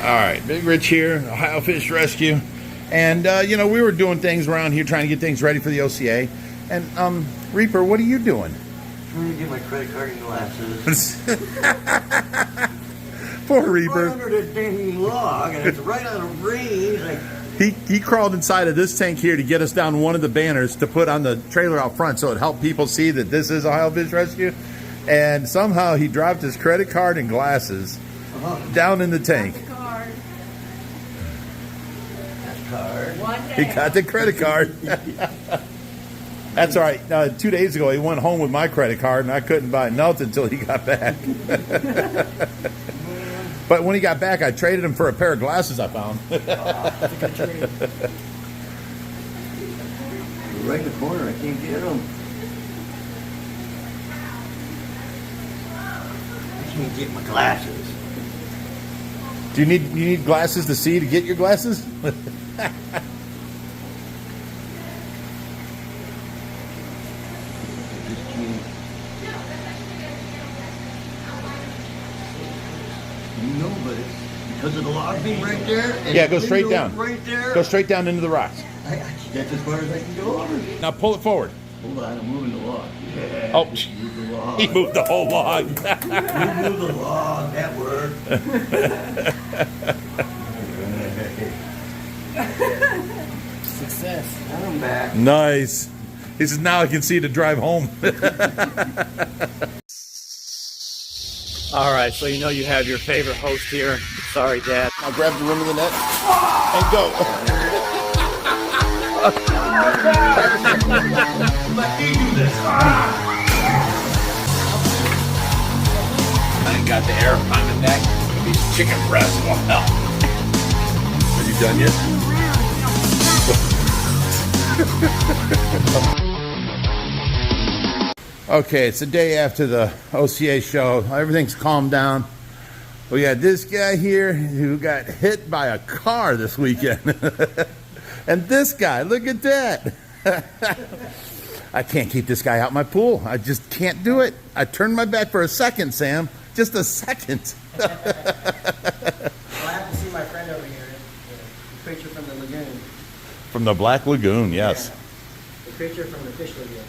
All right, Big Rich here, Ohio Fish Rescue. And, you know, we were doing things around here trying to get things ready for the OCA. And, Reaper, what are you doing? I'm going to get my credit card and glasses. Poor Reaper. Right under this dang log, and it's right on a range. He crawled inside of this tank here to get us down one of the banners to put on the trailer out front so it helped people see that this is Ohio Fish Rescue. And somehow he dropped his credit card and glasses down in the tank. He got the credit card. That's all right. 2 days ago, he went home with my credit card, and I couldn't buy nothing until he got back. But when he got back, I traded him for a pair of glasses I found. That's a good trade. Right in the corner. I can't get them. I can't get my glasses. Do you need glasses to see to get your glasses? No, but it's because of the log being right there. And yeah, go straight down. Right there. Go straight down into the rocks. That's as far as I can go over. Now pull it forward. Hold on, I'm moving the log. Yeah, oh, move the log. He moved the whole log. You move the log. That worked. Success. I'm back. Nice. He says, now I can see to drive home. All right, so you know you have your favorite host here. Sorry, Dad. I'll grab the rim of the net and go. Let me do this. I got the arapaima neck. These chicken breasts will help. Are you done yet? Okay, it's the day after the OCA show. Everything's calmed down. We got this guy here who got hit by a car this weekend. And this guy, look at that. I can't keep this guy out my pool. I just can't do it. I turned my back for a second, Sam. Just a second. Well, I have to see my friend over here, the creature from the lagoon. From the Black Lagoon, yes. Yeah. The creature from the fish lagoon.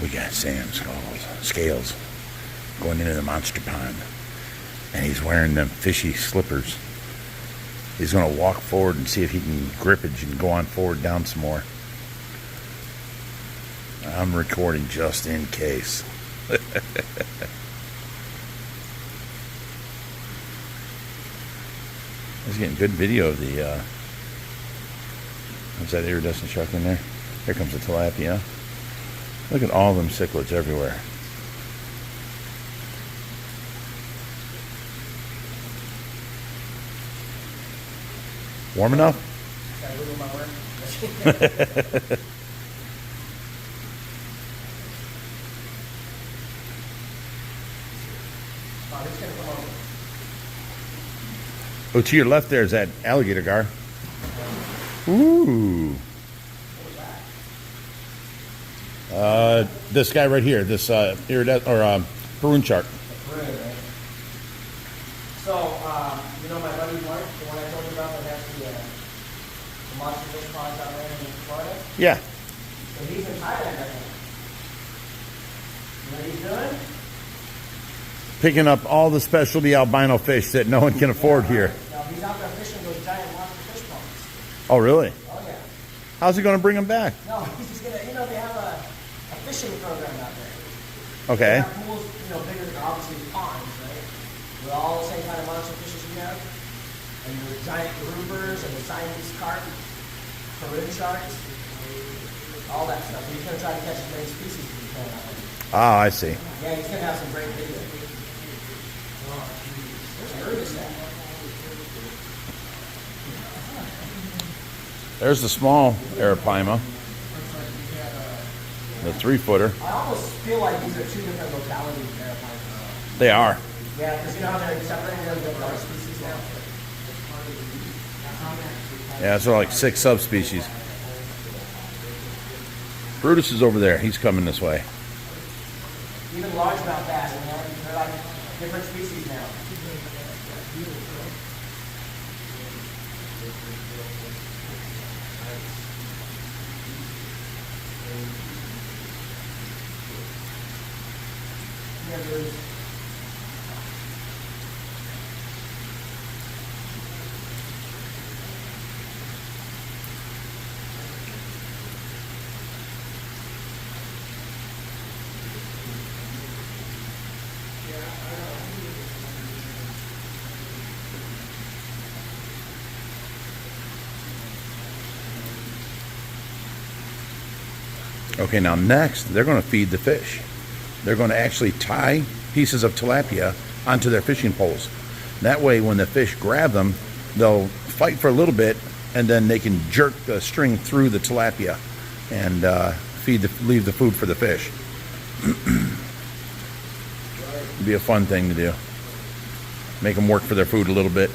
We got Sam's scales going into the monster pond. And he's wearing them fishy slippers. He's going to walk forward and see if he can grippage and go on forward down some more. I'm recording just in case. I was getting good video of the, what's that iridescent shark in there? Here comes the tilapia. Look at all them cichlids everywhere. Warm enough? Gotta wiggle my work. Who's gonna come over? Oh, to your left there is that alligator gar. Ooh. This guy right here, this iridescent or paroon shark. Right. So, you know my buddy Mark, the one I told you about that has the monster fish ponds out there in Florida? Yeah. So he's in Thailand, I think. You know what he's doing? Picking up all the specialty albino fish that no one can afford here. No, he's out there fishing those giant monster fish ponds. Oh, really? Oh, yeah. How's he going to bring them back? No, he's just going to, you know, they have a fishing program out there. Okay. They have pools, you know, bigger than obviously ponds, right? With all the same kind of monster fishes you have. And the giant groupers and the Siamese carp, paroon sharks, all that stuff. So he's going to try to catch as many species as he can out there. Ah, I see. Yeah, he's going to have some great videos. Where's Curtis at? There's the small arapaima. The 3-footer. I almost feel like these are two different localities of arapaima. They are. Yeah, because you know how they're separating them into species now? Yeah, so like 6 subspecies. Brutus is over there. He's coming this way. Even largemouth bass, you know, they're like Different species now. Yeah, there's Okay, now next, they're going to feed the fish. They're going to actually tie pieces of tilapia onto their fishing poles. That way, when the fish grab them, they'll fight for a little bit, and then they can jerk the string through the tilapia and leave the food for the fish. It'd be a fun thing to do. Make them work for their food a little bit.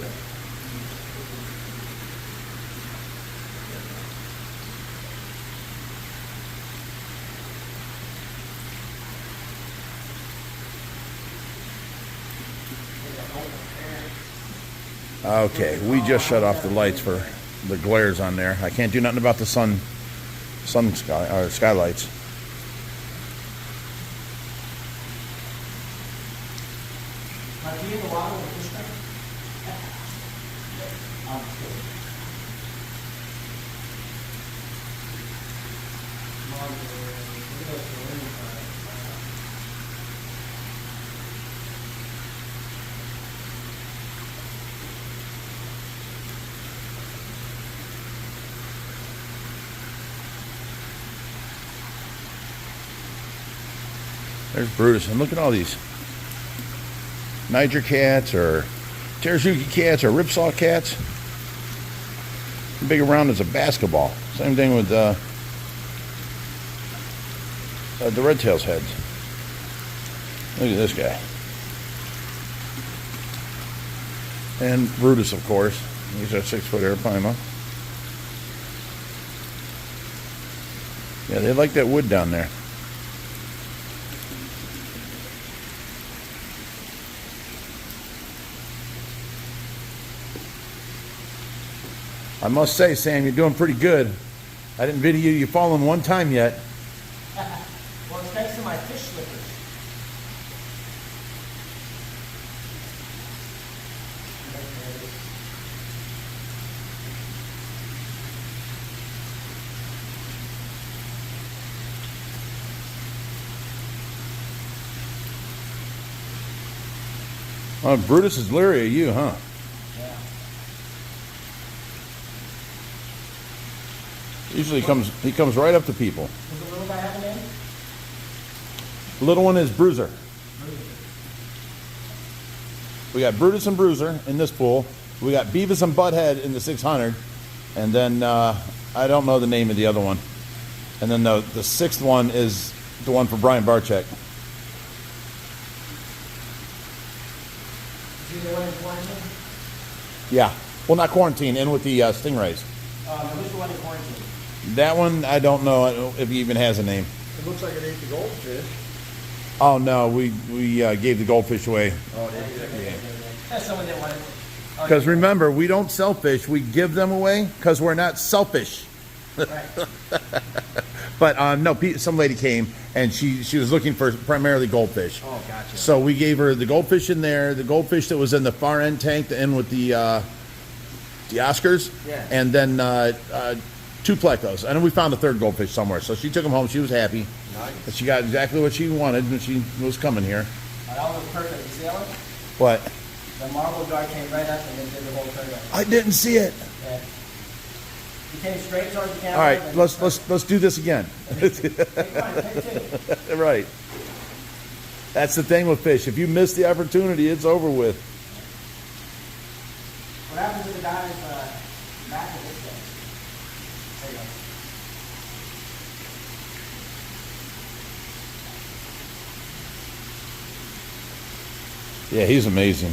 Okay, we just shut off the lights for the glares on there. I can't do nothing about the skylights. Are you in the water with the fish tank? There's Brutus, and look at all these Niger cats or Terasuki cats or ripsaw cats. Big around as a basketball. Same thing with the redtail's heads. Look at this guy. And Brutus, of course. He's our 6-foot arapaima. Yeah, they like that wood down there. I must say, Sam, you're doing pretty good. I didn't video you falling one time yet. Well, it's thanks to my fish slippers. Oh, Brutus is leery of you, huh? Yeah. Usually he comes right up to people. Does the little guy have a name? The little one is Bruiser. We got Brutus and Bruiser in this pool. We got Beavis and Butthead in the 600. And then I don't know the name of the other one. And then the 6th one is the one for Brian Barczyk. Is he the one in quarantine? Yeah. Well, not quarantine, in with the stingrays. Who's the one in quarantine? That one, I don't know if he even has a name. It looks like it ate the goldfish. Oh, no, we gave the goldfish away. Oh, yeah. That's someone that wanted. Because remember, we don't sell fish, we give them away because we're not selfish. Right. But no, some lady came and she was looking for primarily goldfish. Oh, gotcha. So we gave her the goldfish in there, the goldfish that was in the far end tank, the end with the Oscars, Yeah. and then 2 plecos. And then we found a 3rd goldfish somewhere. So she took them home. She was happy. Nice. She got exactly what she wanted when she was coming here. That was perfect. You see that one? But The marble guy came right up and then did the whole turn. I didn't see it. Yeah. He came straight towards the camera. All right, and let's do this again. Take one, take 2. Right. That's the thing with fish. If you miss the opportunity, it's over with. What happens to the guy's back of this thing? There you go. Yeah, he's amazing.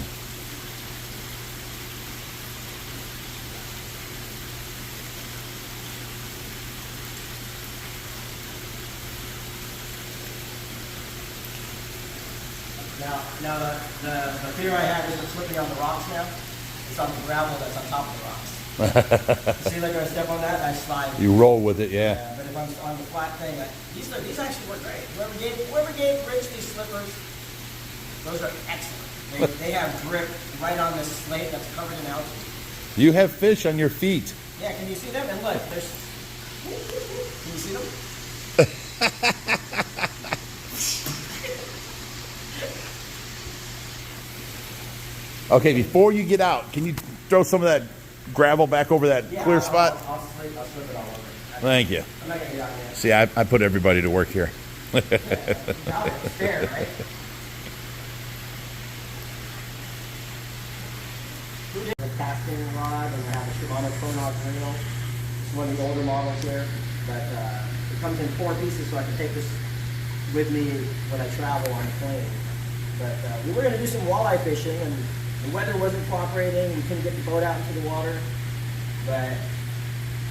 Now the fear I have isn't slipping on the rocks now. It's on the gravel that's on top of the rocks. See, like when I step on that, I slide. You roll with it, yeah. But if I'm on the flat thing, these actually work great. Whoever gave Rich these slippers, those are excellent. They have grip right on this slate that's covered in algae. You have fish on your feet. Yeah, can you see them? And look, there's. Can you see them? Okay, before you get out, can you throw some of that gravel back over that clear spot? I'll slip it all over. Thank you. I'm not gonna get out yet. See, I put everybody to work here. Got it. It's fair, right? The casting rod, and I have a Shimano Chronog reel. It's one of the older models here, but it comes in 4 pieces, so I can take this with me when I travel on the plane. But we were going to do some walleye fishing, and the weather wasn't cooperating. We couldn't get the boat out into the water. But,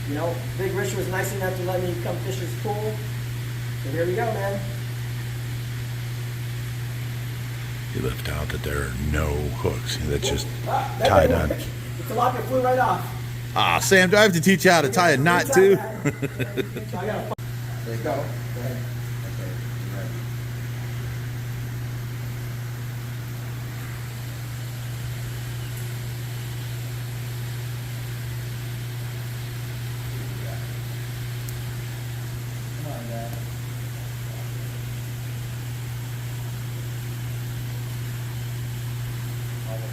you know, Big Rich was nice enough to let me come fish his pool. So here we go, man. You left out that there are no hooks. That's just That tied didn't on. work. The tilapia flew right off. Ah, Sam, do I have to teach you how to tie a knot too? There you go. Go ahead. Come on, Dad.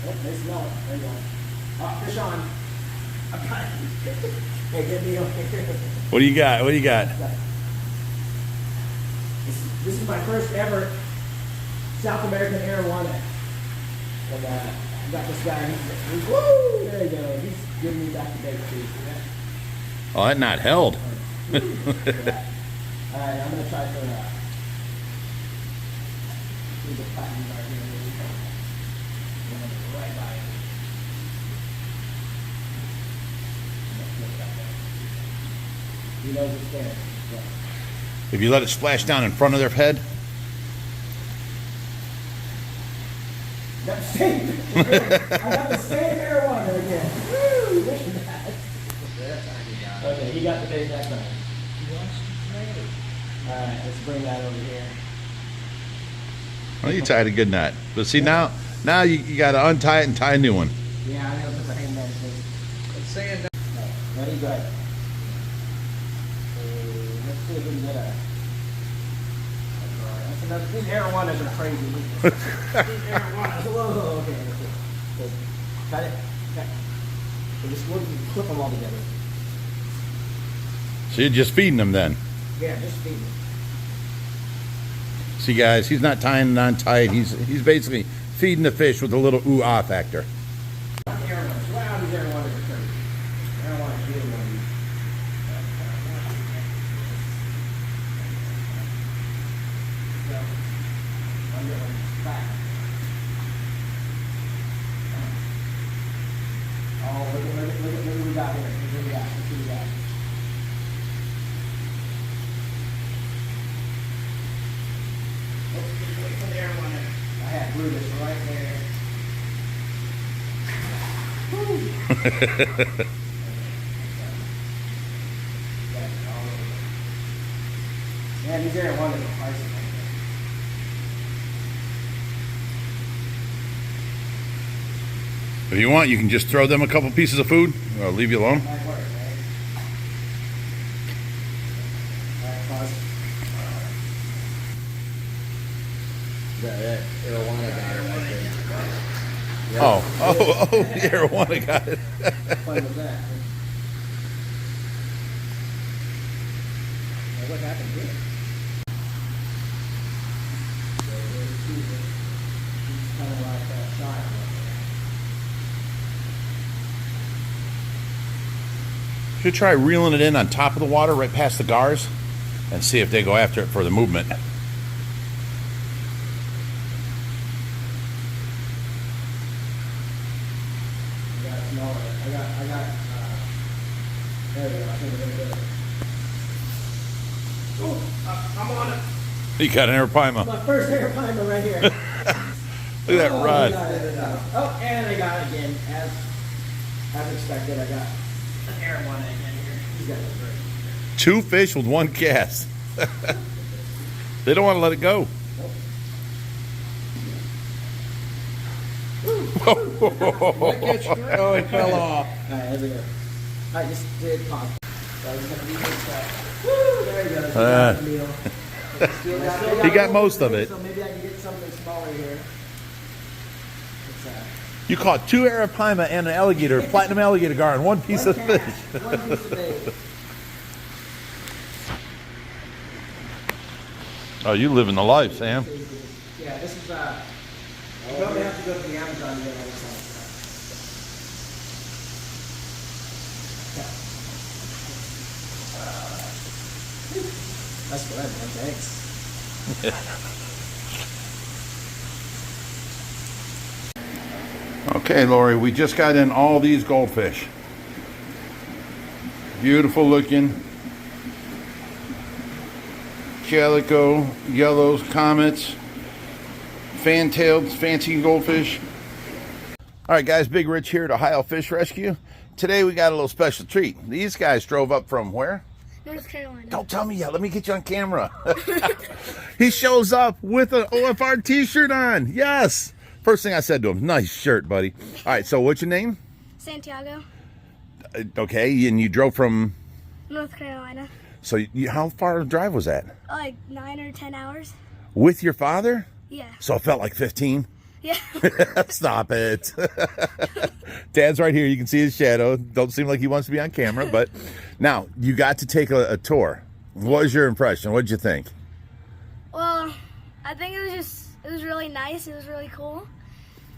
Oh, they smell it. There you go. Oh, fish on. I'm trying. Hey, get me over here. What do you got? What do you got? This is my first ever South American arowana. And I got this guy. He's woo! There you go. He's giving me back the bait too. Oh, that knot held. All right, I'm gonna try for here's a platinum right here. Right by it. He knows it's there. Yeah. If you let it splash down in front of their head, Got the same. I got the same arowana again. Woo! Look at that. Okay, he got the bait that time. All right, let's bring that over here. well, you tied a good knot. But see, now you got to untie it and tie a new one. Yeah, I'm gonna put the hangman thing. It's saying that. Ready? Go ahead. Let's see if we can get a. That's another. These arowanas are crazy. These arowanas. Whoa, okay. That's it. Good. Got it? Okay. So just we'll clip them all together. So you're just feeding them then. Yeah, just feed them. See, guys, he's not tying it on tight. He's basically feeding the fish with a little ooh-ah factor. Arowanas. Wow, these arowanas are crazy. Arowanas really want to be. I'm getting back. Oh, look at what we got here. Look what we got. Look what we got. Wait for the arowana. I had Brutus right there. Man, these arowanas are spicy. If you want, you can just throw them a couple pieces of food. I'll leave you alone. Might work, right? Alright, pause. That arowana got it right there. Oh, the arowana got it. Fun with that. Now, what happened here? It's kind of like that shot. Should try reeling it in on top of the water, right past the gars, and see if they go after it for the movement. I got smaller. I got, there we go. I think we're gonna get it. Oh, I'm on it. You got an arapaima. My first arapaima right here. Look at that rod. Oh, and I got again, as expected, I got an arowana again here. He's got it great. 2 fish with 1 cast. They don't want to let it go. Oh, it fell off. All right, there we go. I just did pop. So I was gonna leave this Woo! There you go. Still got meal. He got most of it. So maybe I can get something smaller here. You caught 2 arapaima and an alligator, platinum alligator gar, and 1 piece of fish. One piece of bait. Oh, you living the life, Sam. Yeah, this is you probably have to go to the Amazon to get all this stuff. That's good, man. Thanks. Okay, Lori, we just got in all these goldfish. Beautiful looking. Calico, yellows, comets, fan-tailed, fancy goldfish. All right, guys, Big Rich here at Ohio Fish Rescue. Today we got a little special treat. These guys drove up from where? North Carolina. Don't tell me yet. Let me get you on camera. He shows up with an OFR t-shirt on. Yes. First thing I said to him, nice shirt, buddy. All right, so what's your name? Santiago. Okay, and you drove from? North Carolina. So how far of a drive was that? Like 9 or 10 hours. With your father? Yeah. So it felt like 15? Yeah. Stop it. Dad's right here. You can see his shadow. Don't seem like he wants to be on camera, but now you got to take a tour. What was your impression? What did you think? Well, I think it was really nice. It was really cool.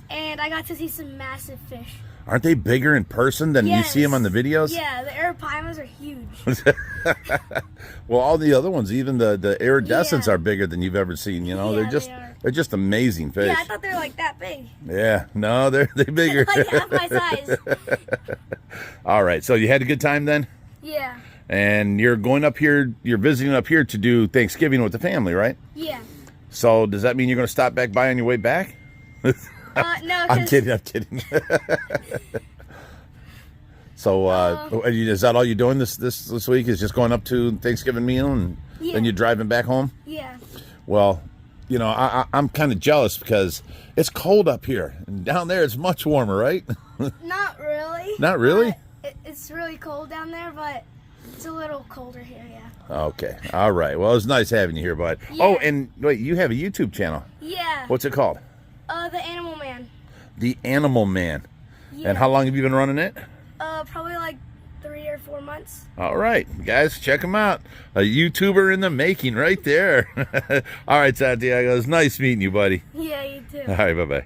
And I got to see some massive fish. Aren't they bigger in person than you see them on the videos? Yeah, the arapaimas are huge. Well, all the other ones, even the iridescents Yeah. are bigger than you've ever seen. You know, Yeah, they're just amazing fish. Yeah, I thought they were like that big. Yeah, no, they're bigger. Like half my size. All right, so you had a good time then? Yeah. And you're going up here, you're visiting up here to do Thanksgiving with the family, right? Yeah. So does that mean you're going to stop back by on your way back? No, I'm kidding. So is that all you're doing this week? Is just going up to Thanksgiving meal and then you're driving back home? Yeah. Well, you know, I'm kind of jealous because it's cold up here and down there it's much warmer, right? Not really. Not really? It's really cold down there, but it's a little colder here, yeah. Okay. All right. Well, it's nice having you here, bud. Yeah. Oh, and wait, you have a YouTube channel. Yeah. What's it called? The Animal Man. The Animal Man. Yeah. And how long have you been running it? Probably like 3 or 4 months. All right, guys, check him out. A YouTuber in the making right there. All right, Santiago, it's nice meeting you, buddy. Yeah, you too. All right, bye-bye.